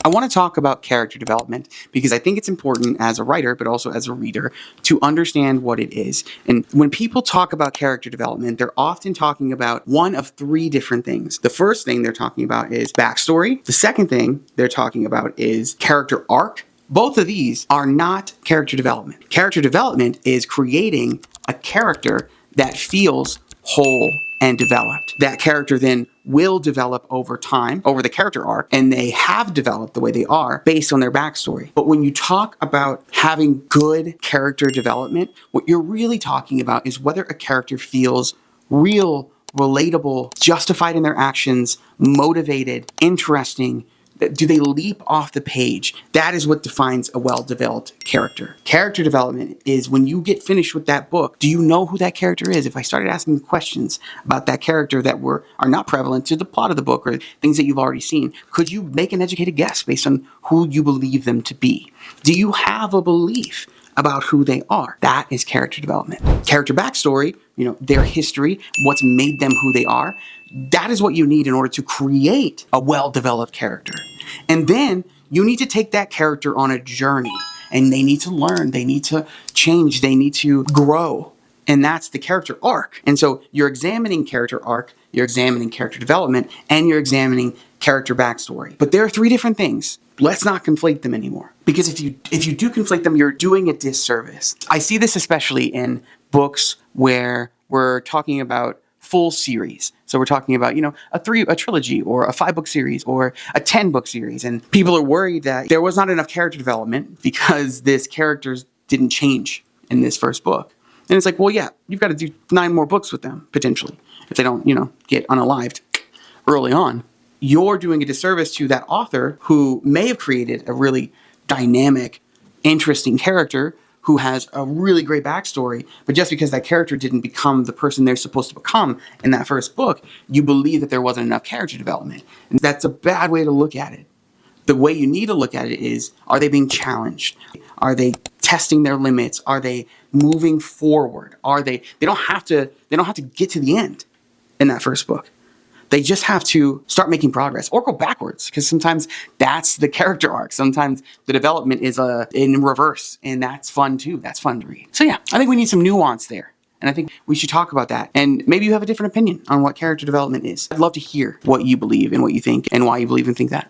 I want to talk about character development because I think it's important as a writer, but also as a reader, to understand what it is. And when people talk about character development, they're often talking about one of three different things. The first thing they're talking about is backstory. The second thing they're talking about is character arc. Both of these are not character development. Character development is creating a character that feels whole and developed. That character then will develop over time, over the character arc, and they have developed the way they are based on their backstory. But when you talk about having good character development, what you're really talking about is whether a character feels real, relatable, justified in their actions, motivated, interesting. Do they leap off the page? That is what defines a well-developed character. Character development is when you get finished with that book, do you know who that character is? If I started asking questions about that character that are not prevalent to the plot of the book or things that you've already seen, could you make an educated guess based on who you believe them to be? Do you have a belief about who they are? That is character development. Character backstory, their history, what's made them who they are. That is what you need in order to create a well-developed character. And then you need to take that character on a journey, and they need to learn, they need to change, they need to grow. And that's the character arc. And so you're examining character arc, you're examining character development, and you're examining character backstory. But there are three different things. Let's not conflate them anymore. Because if you do conflate them, you're doing a disservice. I see this especially in books where we're talking about full series. So we're talking about, a trilogy or a 5-book series or a 10-book series. And people are worried that there was not enough character development because this characters didn't change in this first book. And it's like, well, yeah, you've got to do 9 more books with them, potentially, if they don't, get unalived early on. You're doing a disservice to that author who may have created a really dynamic, interesting character who has a really great backstory, but just because that character didn't become the person they're supposed to become in that first book, you believe that there wasn't enough character development. And that's a bad way to look at it. The way you need to look at it is, are they being challenged? Are they testing their limits? Are they moving forward? They don't have to get to the end in that first book. They just have to start making progress or go backwards, because sometimes that's the character arc. Sometimes the development is in reverse, and that's fun too. That's fun to read. So yeah, I think we need some nuance there. And I think we should talk about that. And maybe you have a different opinion on what character development is. I'd love to hear what you believe and what you think and why you believe and think that.